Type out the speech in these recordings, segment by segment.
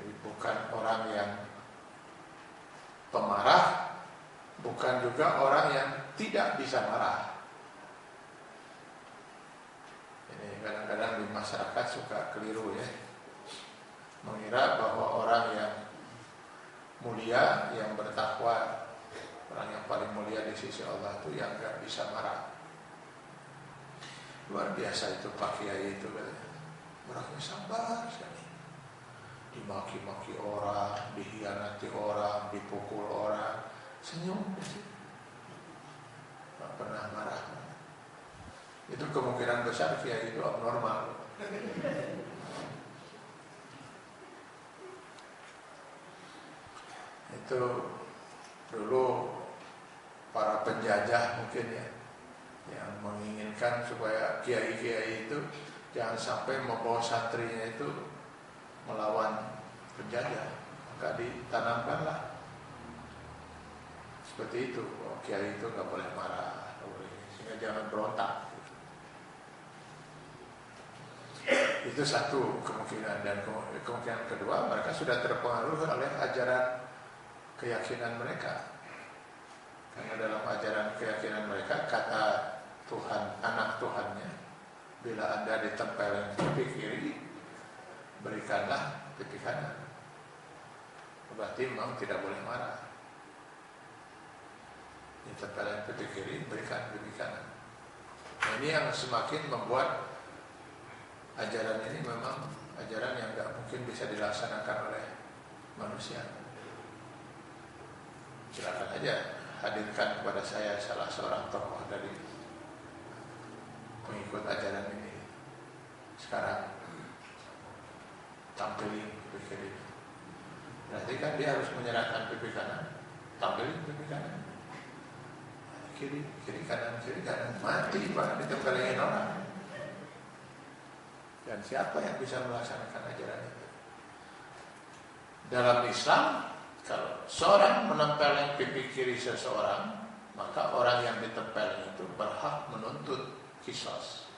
Jadi bukan orang yang pemarah, bukan juga orang yang tidak bisa marah. Ini kadang-kadang di masyarakat suka keliru ya, mengira bahwa orang yang mulia, yang bertakwa, orang yang paling mulia di sisi Allah itu yang gak bisa marah. Luar biasa itu Pak Kiai itu katanya. Orangnya sabar sekali. Dimaki-maki orang, dihianati orang, dipukul orang, senyum sih. Gak pernah marah. Itu kemungkinan besar Kiai itu abnormal. Itu dulu para penjajah mungkin ya, yang menginginkan supaya kiai-kiai itu jangan sampai membawa santrinya itu melawan penjajah, maka ditanamkanlah seperti itu. Oh, kiai itu nggak boleh marah, sehingga jangan berontak. Itu satu kemungkinan. Dan kemungkinan kedua, mereka sudah terpengaruh oleh ajaran keyakinan mereka. Karena dalam ajaran keyakinan mereka, kata Tuhan, anak Tuhannya, bila Anda ditempelin pipi kiri, berikanlah pipi kanan. Berarti memang tidak boleh marah. Ditempelin pipi kiri, berikan pipi kanan. Nah, ini yang semakin membuat ajaran ini memang ajaran yang tidak mungkin bisa dilaksanakan oleh manusia. Silakan aja hadirkan kepada saya salah seorang tokoh dari pengikut ajaran ini. Sekarang tampilin pipi kiri. Berarti kan dia harus menyerahkan pipi kanan. Tampilin pipi kanan. Kiri, kiri kanan, kiri kanan. Mati Pak, ditempelin orang. Dan siapa yang bisa melaksanakan ajaran itu? Dalam Islam, kalau seorang menempelin pipi kiri seseorang, maka orang yang ditempelin itu berhak menuntut kisos,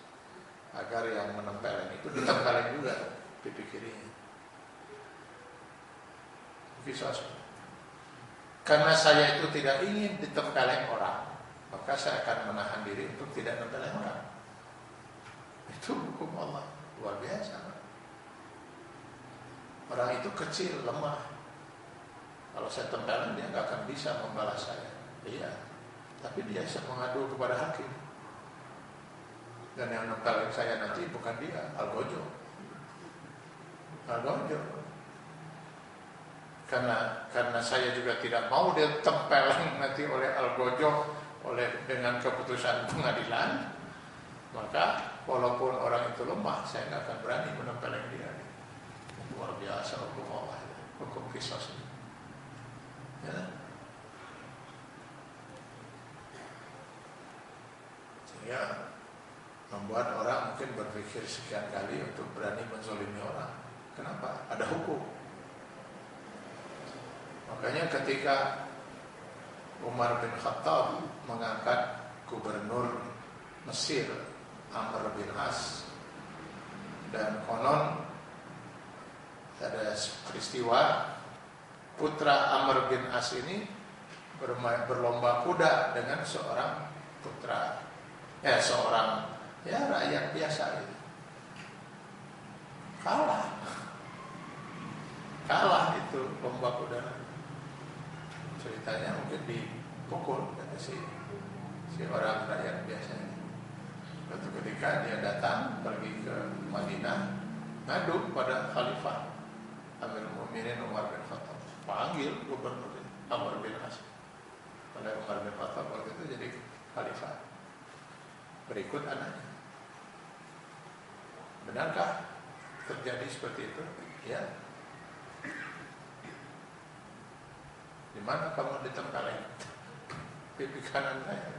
agar yang menempelin itu ditempelin juga pipi kirinya. Kisos. Karena saya itu tidak ingin ditempelin orang, maka saya akan menahan diri untuk tidak nempelin orang. Itu hukum Allah, luar biasa. Orang itu kecil, lemah. Kalau saya tempelin, dia nggak akan bisa membalas saya. Iya, tapi dia bisa mengadu kepada hakim. Dan yang nempelin saya nanti bukan dia, Algojo. Karena saya juga tidak mau dia tempelin nanti oleh Algojo, dengan keputusan pengadilan, maka walaupun orang itu lemah, saya nggak akan berani menempelin dia. Luar biasa hukum Allah, hukum kisos. Ya. Sehingga membuat orang mungkin berpikir sekian kali untuk berani menzalimi orang. Kenapa? Ada hukum. Makanya ketika Umar bin Khattab mengangkat gubernur Mesir Amr bin As, dan konon ada peristiwa putra Amr bin As ini berlomba kuda dengan seorang rakyat biasa gitu. Kalah itu lomba kuda. Ceritanya mungkin dipukul kata si orang rakyat biasa ini. Suatu ketika dia datang pergi ke Madinah, ngadu pada Khalifah Amirul Mukminin Umar bin Khattab, panggil gubernur Amr bin As. Pada Umar bin Khattab waktu itu jadi Khalifah, berikut anaknya. Benarkah terjadi seperti itu? Ya. Di mana kamu ditempelin? Pipi kanan saya.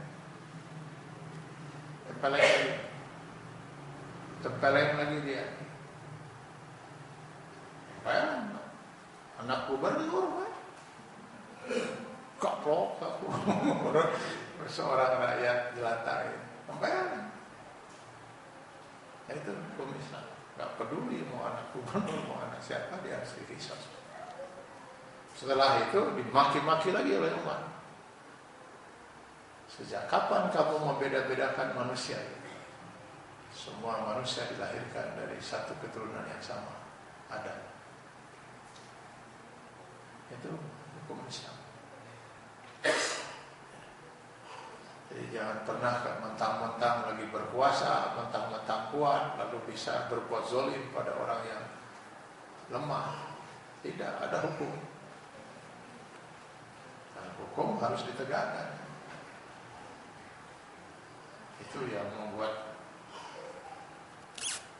Tempelin lagi dia. Anak gubernur, kaplok seorang rakyat jelata ini. Itu hukum Islam. Gak peduli mau anak gubernur, mau anak siapa dia harus dikisos. Setelah itu dimaki-maki lagi oleh umat. Sejak kapan kamu membeda-bedakan manusia? Semua manusia dilahirkan dari satu keturunan yang sama, Adam. Itu hukum Islam. Jadi jangan pernah mentang-mentang lagi berkuasa, mentang-mentang kuat, lalu bisa berbuat zalim pada orang yang lemah. Tidak, ada hukum. Dan hukum harus ditegakkan. Itu yang membuat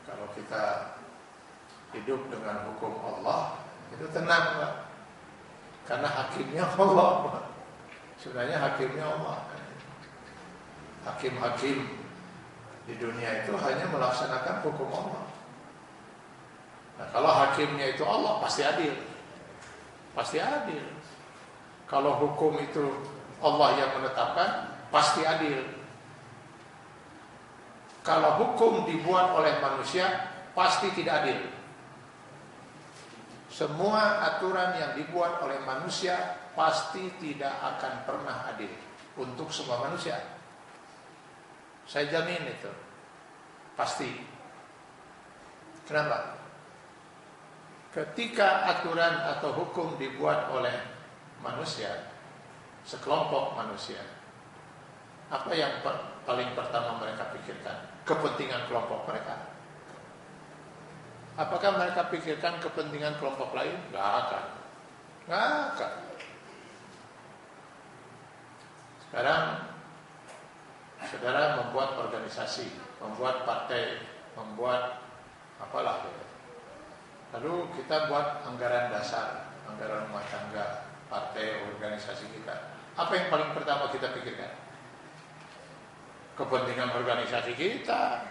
kalau kita hidup dengan hukum Allah itu tenang, Pak. Karena hakimnya Allah, Pak. Sebenarnya hakimnya Allah. Hakim-hakim di dunia itu hanya melaksanakan hukum Allah. Nah, kalau hakimnya itu Allah, pasti adil. Pasti adil. Kalau hukum itu Allah yang menetapkan, pasti adil. Kalau hukum dibuat oleh manusia, pasti tidak adil. Semua aturan yang dibuat oleh manusia pasti tidak akan pernah adil untuk semua manusia. Saya jamin itu. Pasti. Kenapa? Ketika aturan atau hukum dibuat oleh manusia, sekelompok manusia, apa yang paling pertama mereka pikirkan? Kepentingan kelompok mereka. Apakah mereka pikirkan kepentingan kelompok lain? Nggak akan. Nggak akan. Sekarang saudara membuat organisasi, membuat partai, membuat apalah. Lalu kita buat anggaran dasar, anggaran rumah tangga, partai, organisasi kita. Apa yang paling pertama kita pikirkan? Kepentingan organisasi kita,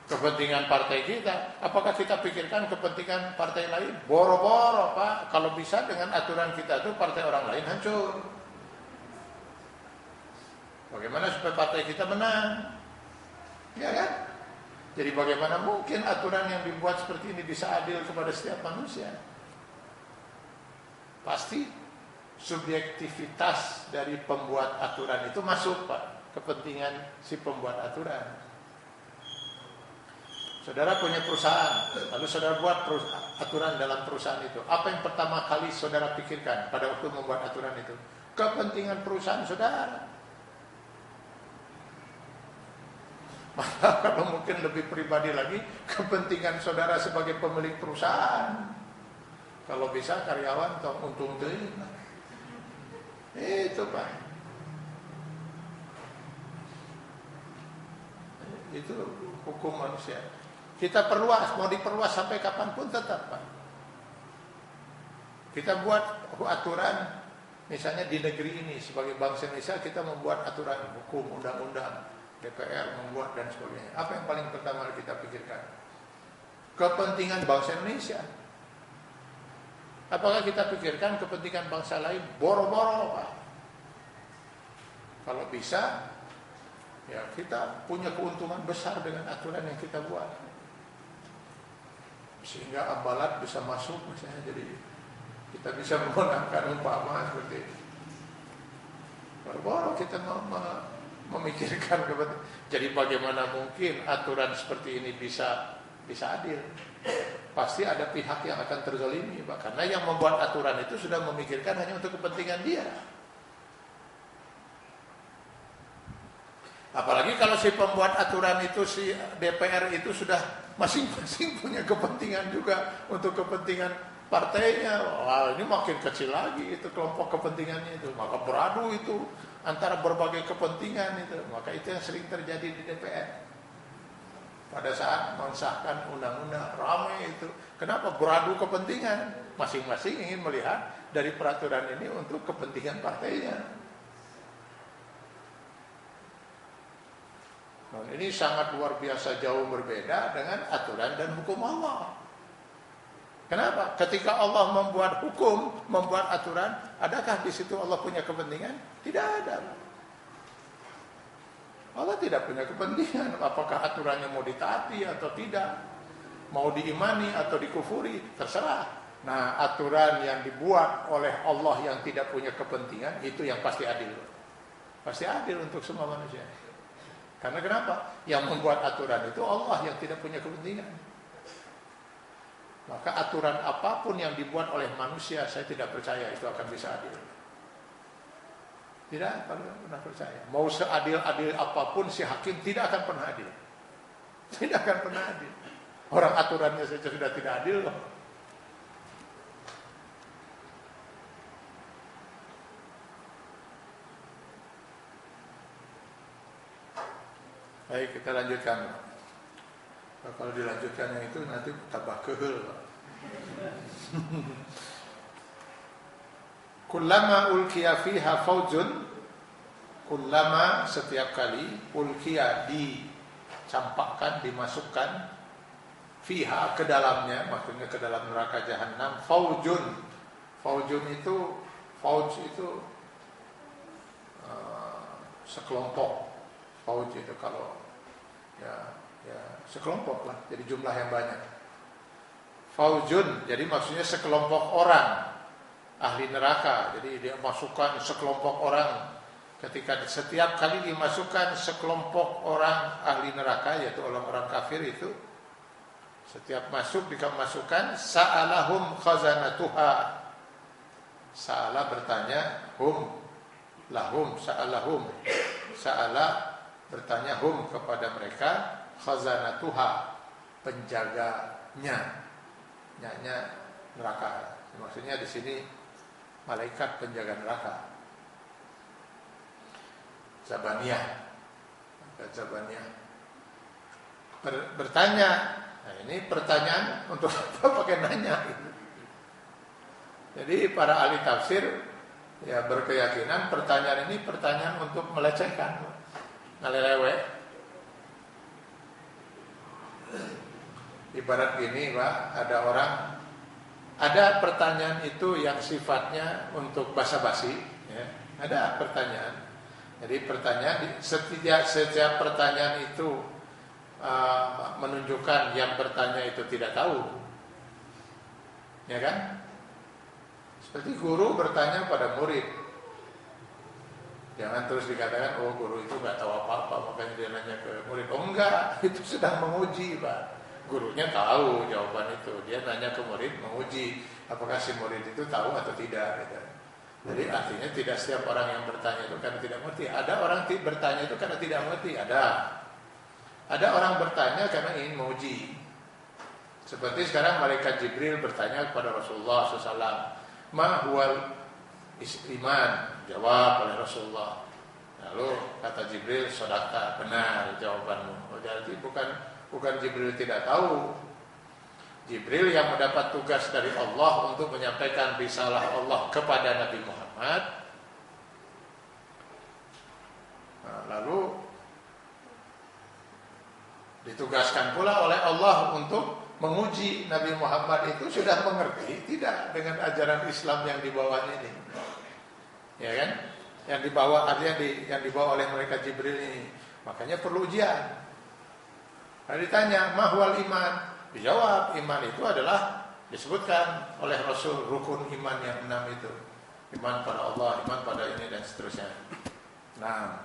kepentingan partai kita. Apakah kita pikirkan kepentingan partai lain? Boro-boro, Pak. Kalau bisa dengan aturan kita itu partai orang lain hancur. Bagaimana supaya partai kita menang? Ya kan? Jadi bagaimana mungkin aturan yang dibuat seperti ini bisa adil kepada setiap manusia? Pasti subjektivitas dari pembuat aturan itu masuk, Pak. Kepentingan si pembuat aturan. Saudara punya perusahaan, lalu saudara buat aturan dalam perusahaan itu. Apa yang pertama kali saudara pikirkan pada waktu membuat aturan itu? Kepentingan perusahaan saudara. Malah kalau mungkin lebih pribadi lagi, kepentingan saudara sebagai pemilik perusahaan. Kalau bisa karyawan tong untung deh. Itu, Pak. Itu hukum manusia. Kita perluas, mau diperluas sampai kapanpun tetap, Pak. Kita buat aturan, misalnya di negeri ini sebagai bangsa Indonesia kita membuat aturan hukum, undang-undang, DPR membuat dan sebagainya. Apa yang paling pertama kita pikirkan? Kepentingan bangsa Indonesia. Apakah kita pikirkan kepentingan bangsa lain? Boro-boro, Pak. Kalau bisa, ya kita punya keuntungan besar dengan aturan yang kita buat. Sehingga ambalat bisa masuk misalnya, jadi kita bisa menggunakan umpama seperti itu. Baru kita memikirkan kepentingan. Jadi bagaimana mungkin aturan seperti ini bisa adil? Pasti ada pihak yang akan terzalimi, Pak. Karena yang membuat aturan itu sudah memikirkan hanya untuk kepentingan dia. Apalagi kalau si pembuat aturan itu, si DPR itu sudah masing-masing punya kepentingan juga untuk kepentingan partainya. Wah, ini makin kecil lagi itu kelompok kepentingannya itu. Maka beradu itu antara berbagai kepentingan itu. Maka itu yang sering terjadi di DPR. Pada saat mensahkan undang-undang ramai itu. Kenapa? Beradu kepentingan. Masing-masing ingin melihat dari peraturan ini untuk kepentingan partainya. Nah, ini sangat luar biasa jauh berbeda dengan aturan dan hukum Allah. Kenapa? Ketika Allah membuat hukum, membuat aturan, adakah di situ Allah punya kepentingan? Tidak ada. Allah tidak punya kepentingan apakah aturannya mau ditaati atau tidak. mau diimani atau dikufuri, terserah. Nah, aturan yang dibuat oleh Allah yang tidak punya kepentingan, itu yang pasti adil. Pasti adil untuk semua manusia. Karena kenapa? Yang membuat aturan itu Allah yang tidak punya kepentingan. Maka aturan apapun yang dibuat oleh manusia, saya tidak percaya itu akan bisa adil. Tidak pernah percaya. Mau seadil-adil apapun si hakim tidak akan pernah adil. Tidak akan pernah adil. Orang aturannya saja sudah tidak adil loh. Baik, kita lanjutkan. Nah, kalau dilanjutkan yang itu nanti tambah kehel. Kullama ulqiya fiha faujun, kullama setiap kali ulqiya dicampakkan, dimasukkan fiha ke dalamnya, maksudnya ke dalam neraka jahanam, faujun. Faujun itu sekelompok. Fauj itu kalau ya sekelompok lah, jadi jumlah yang banyak. Faujun, jadi maksudnya sekelompok orang ahli neraka. Jadi dia masukkan sekelompok orang. Ketika setiap kali dimasukkan sekelompok orang ahli neraka, yaitu orang-orang kafir itu, setiap masuk dimasukkan, sa'alahum khazanatuha. Sa'ala bertanya, hum lahum, sa'alahum. Sa'ala bertanya hum kepada mereka, khazanatuha, penjaganya, nyanya neraka. Maksudnya di sini malaikat penjaga neraka. Zabaniyah. Bertanya. Nah, ini pertanyaan untuk apa pakai nanya? Jadi para ahli tafsir ya berkeyakinan pertanyaan ini pertanyaan untuk melecehkan, ngalelewe. Ibarat gini, Pak, ada pertanyaan itu yang sifatnya untuk basa-basi, ya. Ada pertanyaan. Jadi pertanyaan, setiap pertanyaan itu menunjukkan yang bertanya itu tidak tahu, ya kan? Seperti guru bertanya pada murid, jangan terus dikatakan, oh guru itu nggak tahu apa-apa, makanya dia nanya ke murid. Oh enggak, itu sedang menguji, Pak. Gurunya tahu jawaban itu, dia nanya ke murid, menguji apakah si murid itu tahu atau tidak, gitu. Jadi artinya tidak setiap orang yang bertanya itu karena tidak mengerti. Ada orang bertanya itu karena tidak mengerti. Ada orang bertanya karena ingin menguji. Seperti sekarang malaikat Jibril bertanya kepada Rasulullah SAW, ma huwal iman? Jawab oleh Rasulullah. Lalu kata Jibril, sodaka, benar jawabanmu. Jadi bukan Jibril tidak tahu. Jibril yang mendapat tugas dari Allah untuk menyampaikan risalah Allah kepada Nabi Muhammad. Nah, lalu ditugaskan pula oleh Allah untuk menguji Nabi Muhammad itu sudah mengerti tidak dengan ajaran Islam yang dibawanya ini, ya kan? Yang dibawa yang dibawa oleh malaikat Jibril ini, makanya perlu ujian. Nah, ditanya mahwal iman, dijawab iman itu adalah disebutkan oleh Rasul rukun iman yang 6 itu, iman pada Allah, iman pada ini dan seterusnya. Nah,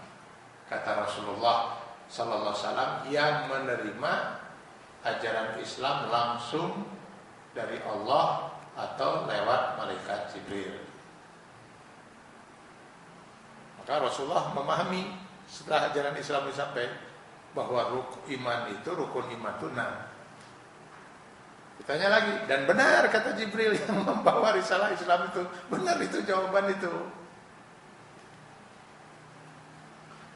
kata Rasulullah Sallallahu Alaihi Wasallam, yang menerima ajaran Islam langsung dari Allah atau lewat malaikat Jibril. Maka Rasulullah memahami setelah ajaran Islam sampai bahwa rukun iman itu 6. Ditanya lagi, dan benar kata Jibril yang membawa risalah Islam itu, benar itu jawaban itu.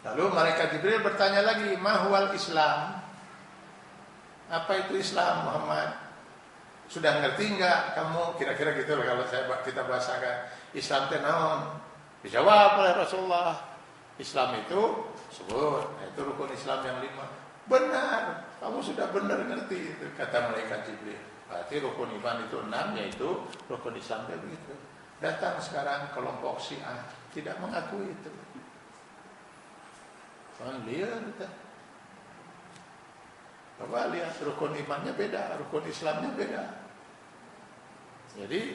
Lalu malaikat Jibril bertanya lagi, mahwal Islam? Apa itu Islam, Muhammad? Sudah ngerti enggak kamu? Kira-kira gitu loh kalau kita bahasakan. Islam itu naon? Dijawab oleh Rasulullah, Islam itu sebut, itu rukun Islam yang 5. Benar, kamu sudah benar ngerti itu, kata malaikat Jibril. Berarti rukun iman itu 6, yaitu rukun Islam itu begitu. Datang sekarang kelompok Syiah tidak mengakui itu. Liar kita. Coba lihat, rukun imannya beda, rukun Islamnya beda. Jadi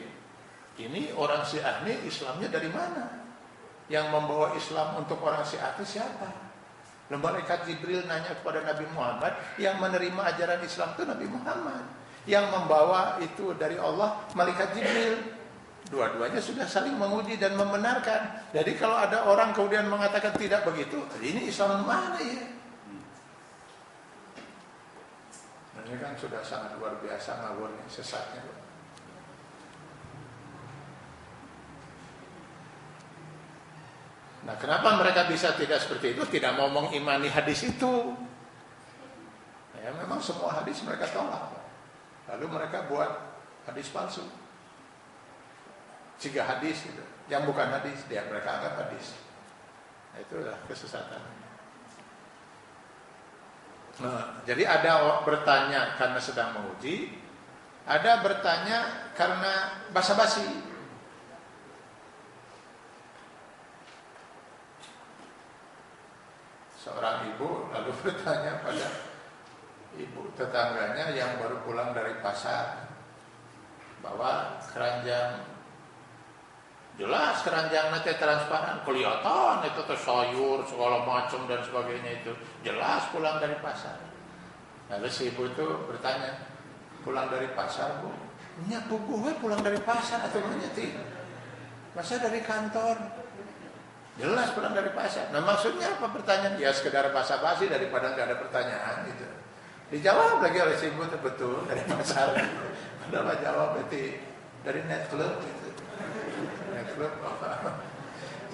ini orang Syiah ini Islamnya dari mana? Yang membawa Islam untuk orang Syiah itu siapa? Malaikat Jibril nanya kepada Nabi Muhammad, yang menerima ajaran Islam itu Nabi Muhammad. Yang membawa itu dari Allah, malaikat Jibril. Dua-duanya sudah saling menguji dan membenarkan. Jadi kalau ada orang kemudian mengatakan tidak begitu, ini Islam mana ya? Ini kan sudah sangat luar biasa ngawurnya, sesatnya. Nah, kenapa mereka bisa tidak seperti itu? Tidak mau mengimani hadis itu. Ya, memang semua hadis mereka tolak. Lalu mereka buat hadis palsu. 3 hadis gitu. Yang bukan hadis, dia mereka anggap hadis. Nah, itulah kesesatan. Nah, jadi ada bertanya karena sedang menguji, ada bertanya karena basa-basi. Seorang ibu lalu bertanya pada ibu tetangganya yang baru pulang dari pasar, bahwa keranjang, jelas keranjang nanti transparan, kelihatan itu tuh sayur segala macam dan sebagainya, itu jelas pulang dari pasar. Lalu si ibu itu bertanya, pulang dari pasar bu? Nya gue pulang dari pasar atau menyeti? Masa dari kantor? Jelas pulang dari pasar. Nah maksudnya apa pertanyaan? Ya sekedar basa-basi daripada nggak ada pertanyaan gitu. Dijawab lagi oleh si ibu, betul dari pasar. Padahal jawab itu dari net club gitu. Klub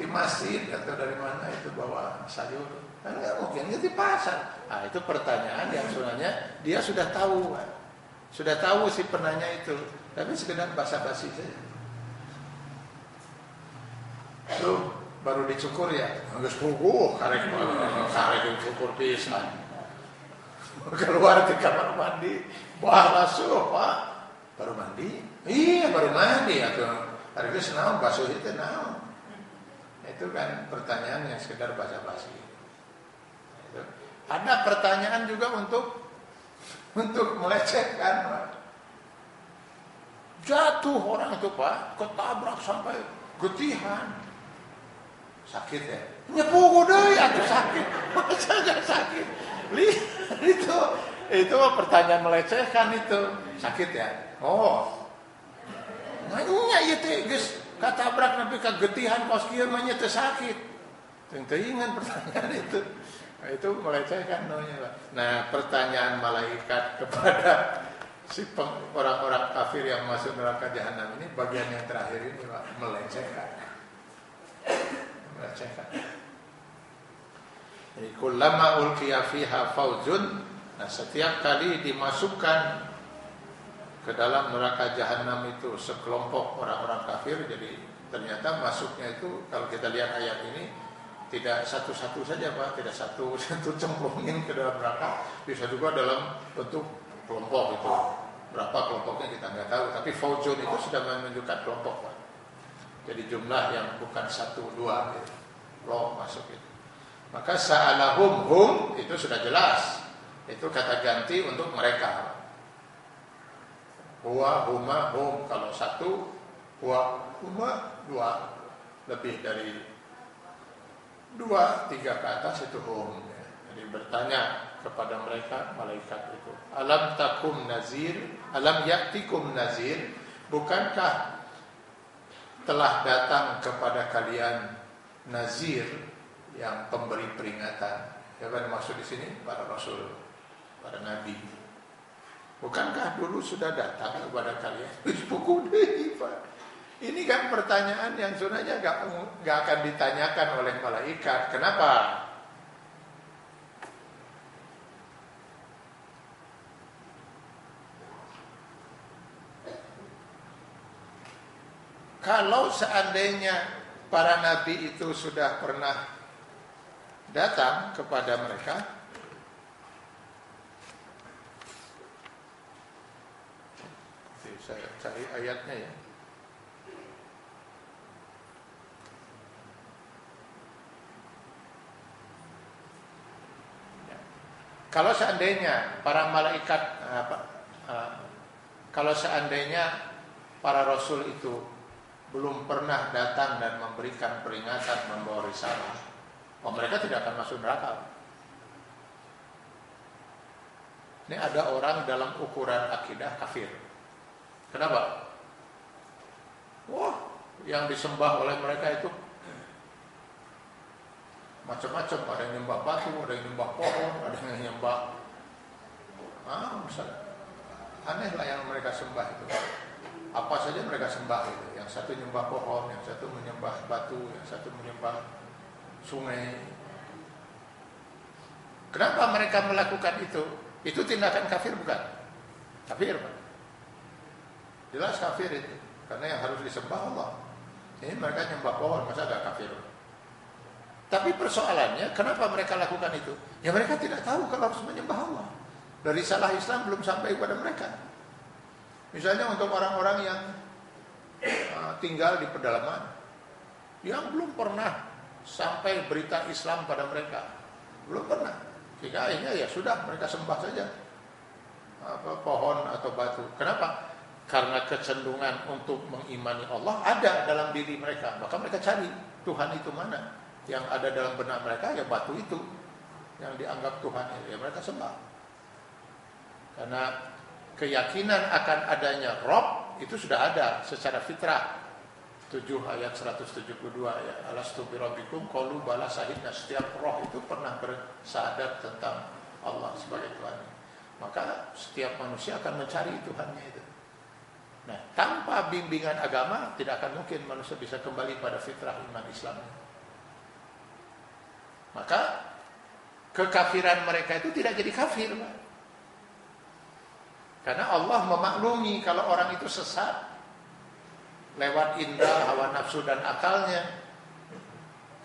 di masjid atau dari mana itu bawa sayur, kan nggak mungkin di pasar. Nah itu pertanyaan yang sebenarnya dia sudah tahu si penanya itu, tapi sekedar basa-basi saja. Itu baru dicukur ya, nggak sepugu, karek dicukur pisan, keluar di kamar mandi, basuh pak, baru mandi, iya baru mandi atau hari itu senang basuh itu naon. Itu kan pertanyaan yang sekedar basa-basi. Ada pertanyaan juga untuk melecehkan. Jatuh orang itu pak, ketabrak sampai getihan. Sakit ya? Nyepugu deh, atuh sakit. Masa gak sakit? Lihat itu pertanyaan melecehkan itu. Sakit ya? Oh. Nanya itu guys, katabrak nabi kagetihan kos kieu mah nya teu sakit. Teuingan pertanyaan itu. Nah, itu melecehkan namanya. Nah, pertanyaan malaikat kepada si orang-orang kafir yang masuk neraka jahanam ini, bagian yang terakhir ini Pak, melecehkan. Melecehkan. Jadi kullama ulqiya fiha faujun, nah setiap kali dimasukkan ke dalam neraka jahanam itu sekelompok orang-orang kafir, jadi ternyata masuknya itu kalau kita lihat ayat ini tidak satu-satu saja Pak, tidak satu cemplungin ke dalam neraka, bisa juga dalam bentuk kelompok itu. Berapa kelompoknya kita nggak tahu, tapi faujun itu sudah menunjukkan kelompok Pak. Jadi jumlah yang bukan 1, 2 gitu. Loh masuk itu. Maka sa'alahum hum itu sudah jelas. Itu kata ganti untuk mereka. Huwa, huma, hum. Kalau 1, huwa, huma, 2. Lebih dari 2, 3 ke atas itu hum. Jadi bertanya kepada mereka malaikat itu, alam takum nazir, alam yaktikum nazir, bukankah telah datang kepada kalian nazir yang pemberi peringatan? Siapa yang maksud di sini? Para rasul, para nabi. Bukankah dulu sudah datang kepada kalian? Ini kan pertanyaan yang sebenarnya gak akan ditanyakan oleh malaikat. Kenapa? Kalau seandainya para nabi itu sudah pernah datang kepada mereka, saya cari ayatnya ya. Kalau seandainya para malaikat kalau seandainya para rasul itu belum pernah datang dan memberikan peringatan, membawa risalah, mereka tidak akan masuk neraka. Ini ada orang dalam ukuran akidah kafir. Kenapa? Wah, yang disembah oleh mereka itu macam-macam. Ada yang nyembah batu, ada yang nyembah pohon, ada yang nyembah aneh lah yang mereka sembah itu. Apa saja mereka sembah itu. Yang satu nyembah pohon, yang satu menyembah batu, yang satu menyembah sungai. Kenapa mereka melakukan itu? Itu tindakan kafir bukan? Kafir, Pak. Jelas kafir itu. Karena yang harus disembah Allah. Ini mereka nyembah pohon, masa gak kafir? Tapi persoalannya, kenapa mereka lakukan itu? Ya mereka tidak tahu kalau harus menyembah Allah. Dari salah Islam belum sampai kepada mereka. Misalnya untuk orang-orang yang tinggal di pedalaman, yang belum pernah sampai berita Islam pada mereka, belum pernah. Jika akhirnya ya sudah, mereka sembah saja pohon atau batu. Kenapa? Karena kecenderungan untuk mengimani Allah ada dalam diri mereka. Maka mereka cari Tuhan itu mana. Yang ada dalam benak mereka ya batu itu yang dianggap Tuhan itu, ya mereka sembah. Karena keyakinan akan adanya Rob itu sudah ada secara fitrah. 7 ayat 172 ya, alastu birabbikum qalu bala syahidna. Setiap roh itu pernah bersyahadat tentang Allah sebagai Tuhan. Maka setiap manusia akan mencari Tuhannya itu. Nah, tanpa bimbingan agama tidak akan mungkin manusia bisa kembali pada fitrah iman Islam. Maka kekafiran mereka itu tidak jadi kafir, Pak. Karena Allah memaklumi kalau orang itu sesat lewat indera, hawa nafsu dan akalnya.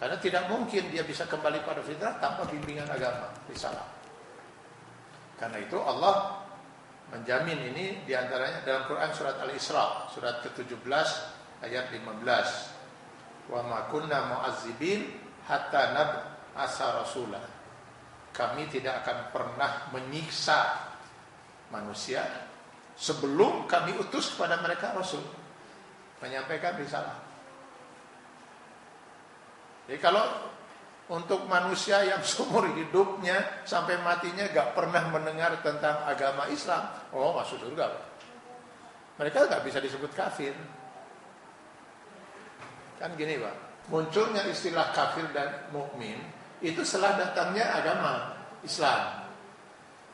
Karena tidak mungkin dia bisa kembali pada fitrah tanpa bimbingan agama, risalah. Karena itu Allah menjamin ini diantaranya dalam Quran surat Al-Isra, surat ke-17 ayat 15. Wa ma kunna mu'azzibin hatta nab'asa rasulah. Kami tidak akan pernah menyiksa manusia sebelum kami utus kepada mereka rasul menyampaikan risalah. Jadi kalau untuk manusia yang seumur hidupnya sampai matinya gak pernah mendengar tentang agama Islam, masuk surga, Pak. Mereka gak bisa disebut kafir. Kan gini, Pak, munculnya istilah kafir dan mukmin itu setelah datangnya agama Islam.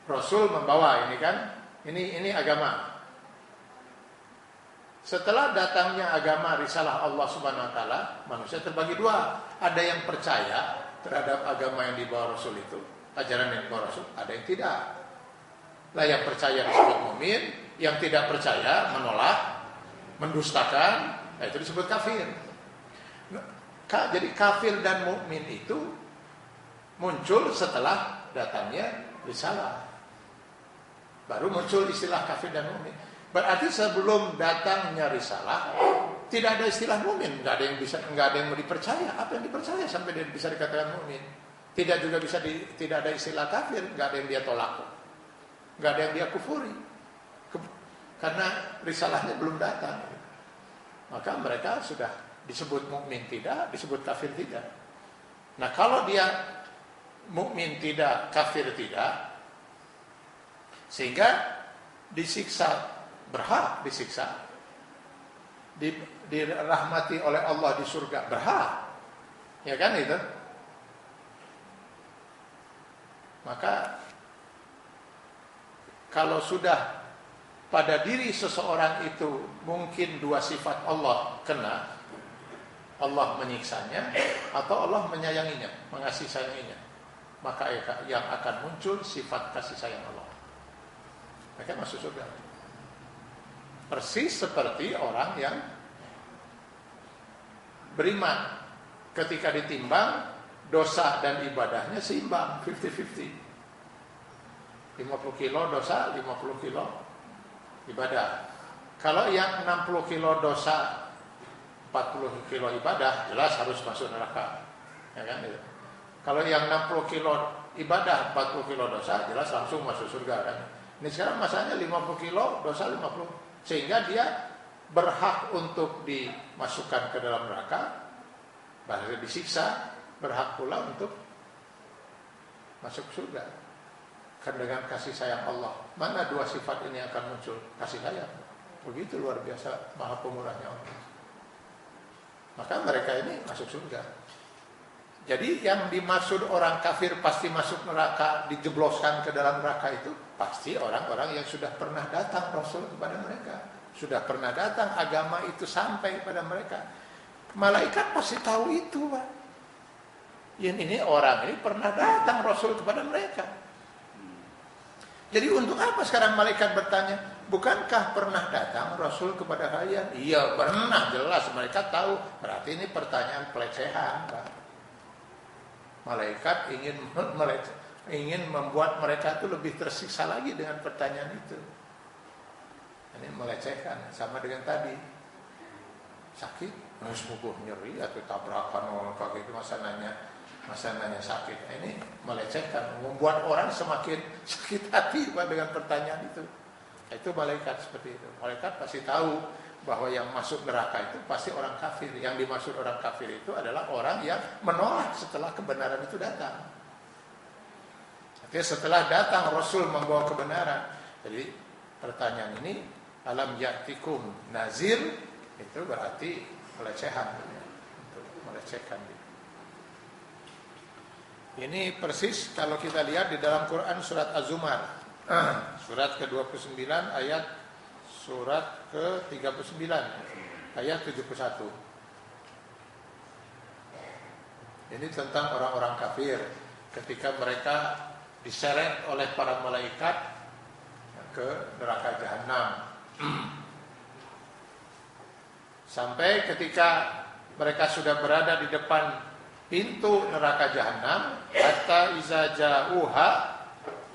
Rasul membawa ini kan, ini agama. Setelah datangnya agama risalah Allah Subhanahu wa taala, manusia terbagi dua. Ada yang percaya terhadap agama yang dibawa Rasul itu, ajaran yang dibawa Rasul, ada yang tidak. Lah yang percaya disebut mukmin, yang tidak percaya menolak, mendustakan, itu disebut kafir. Jadi kafir dan mukmin itu muncul setelah datangnya risalah. Baru muncul istilah kafir dan mukmin. Berarti sebelum datangnya risalah tidak ada istilah mukmin, enggak ada yang mau dipercaya. Apa yang dipercaya sampai dia bisa dikatakan mukmin? Tidak juga tidak ada istilah kafir, enggak ada yang dia tolak. Enggak ada yang dia kufuri. Karena risalahnya belum datang. Maka mereka sudah disebut mukmin tidak, disebut kafir tidak. Nah, kalau dia mukmin tidak, kafir tidak, sehingga disiksa, berhak disiksa, dirahmati oleh Allah di surga, berhak, ya kan itu. Maka kalau sudah pada diri seseorang itu mungkin dua sifat Allah kena, Allah menyiksanya atau Allah menyayanginya, mengasihi sayanginya, maka yang akan muncul sifat kasih sayang Allah. Mereka masuk surga. Persis seperti orang yang beriman. Ketika ditimbang, dosa dan ibadahnya seimbang, 50-50. 50 kilo dosa, 50 kilo ibadah. Kalau yang 60 kilo dosa, 40 kilo ibadah, jelas harus masuk neraka. Ya kan? Kalau yang 60 kilo ibadah 40 kilo dosa, jelas langsung masuk surga kan. Ini sekarang masanya 50 kilo dosa 50, sehingga dia berhak untuk dimasukkan ke dalam neraka, bahkan disiksa, berhak pula untuk masuk surga. Kan dengan kasih sayang Allah. Mana dua sifat ini akan muncul? Kasih sayang. Begitu luar biasa maha pemurahnya Allah. Maka mereka ini masuk surga. Jadi yang dimaksud orang kafir pasti masuk neraka, dijebloskan ke dalam neraka itu pasti orang-orang yang sudah pernah datang Rasul kepada mereka, sudah pernah datang agama itu sampai kepada mereka. Malaikat pasti tahu itu, Pak. Ini orang ini pernah datang Rasul kepada mereka. Jadi untuk apa sekarang malaikat bertanya, bukankah pernah datang Rasul kepada kalian? Iya pernah, jelas mereka tahu. Berarti ini pertanyaan pelecehan, Pak. Malaikat ingin membuat mereka itu lebih tersiksa lagi dengan pertanyaan itu. Ini melecehkan, sama dengan tadi. Sakit, sepupuh nyeri atau tabrakan orang kayak itu masa nanya sakit. Ini melecehkan, membuat orang semakin sakit hati dengan pertanyaan itu. Itu malaikat seperti itu. Malaikat pasti tahu bahwa yang masuk neraka itu pasti orang kafir. Yang dimaksud orang kafir itu adalah orang yang menolak setelah kebenaran itu datang. Artinya setelah datang Rasul membawa kebenaran. Jadi pertanyaan ini, alam ya'tikum nazir, itu berarti pelecehan, untuk melecehkan. Ini persis kalau kita lihat di dalam Quran surat Az-Zumar, surat ke-29 ayat surat ke-39 ayat 71. Ini tentang orang-orang kafir ketika mereka diseret oleh para malaikat ke neraka jahanam. Sampai ketika mereka sudah berada di depan pintu neraka jahanam, hatta iza ja'uha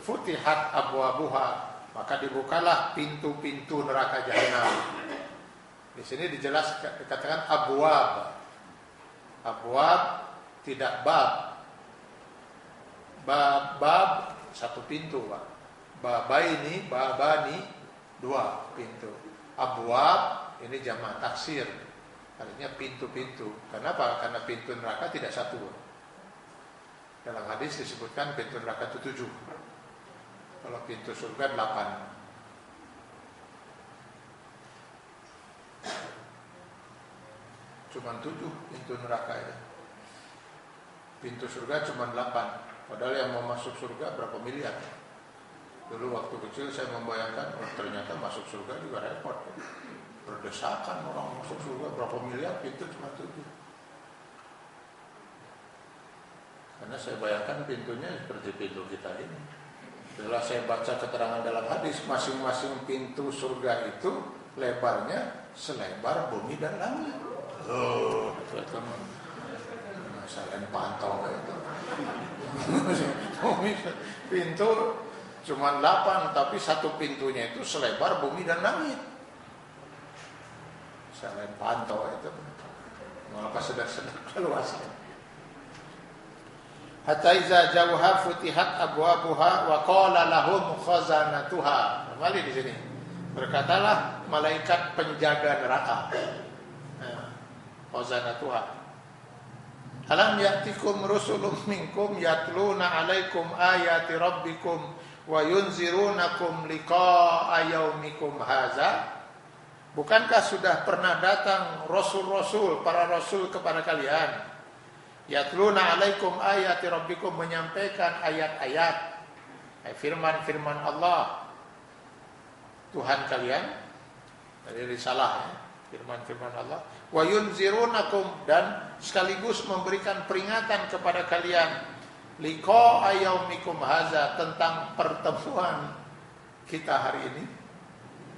futihat abwabuha, maka dibukalah pintu-pintu neraka jahanam. Di sini dijelaskan, dikatakan abwab. Abwab tidak bab. Bab satu pintu, Pak. Babani dua pintu. Abwab ini jamak taksir, artinya pintu-pintu. Kenapa? Karena pintu neraka tidak satu. Dalam hadis disebutkan pintu neraka itu 7. Kalau pintu surga 8. Cuma 7 pintu neraka ya. Pintu surga cuma 8. Padahal yang mau masuk surga berapa miliar. Dulu waktu kecil saya membayangkan, ternyata masuk surga juga repot. Berdesakan orang masuk surga berapa miliar, pintu cuma 7. Karena saya bayangkan pintunya seperti pintu kita ini. Setelah saya baca keterangan dalam hadis, masing-masing pintu surga itu lebarnya selebar bumi dan langit. Oh, masalah pantau itu. Pintu cuma 8, tapi satu pintunya itu selebar bumi dan langit. Selain pantau itu, maka sedang keluas. Hatta iza jauha futihat abwabuha wa qala lahum khazanatuha. Kembali di sini. Berkatalah malaikat penjaga neraka. Khazanatuha. Alam ya'tikum rusulun minkum yatluna 'alaikum ayati rabbikum wa yunzirunakum liqa'a yaumikum hadza. Bukankah sudah pernah datang rasul-rasul, para rasul kepada kalian? Yatluna 'alaikum ayati rabbikum, menyampaikan ayat-ayat, firman-firman Allah Tuhan kalian, dari risalah ya, firman-firman Allah. Wa yunzirunakum, dan sekaligus memberikan peringatan kepada kalian, liqa'a yaumikum hadza, tentang pertemuan kita hari ini,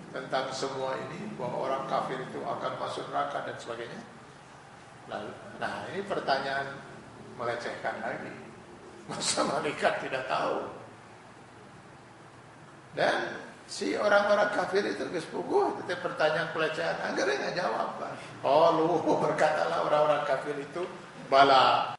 tentang semua ini, bahwa orang kafir itu akan masuk neraka dan sebagainya. Lalu, nah ini pertanyaan melecehkan lagi. Masa malaikat tidak tahu? Dan si orang-orang kafir itu kespuguh, itu pertanyaan pelecehan, akhirnya nggak jawab. Oh lu, berkatalah orang-orang kafir itu, bala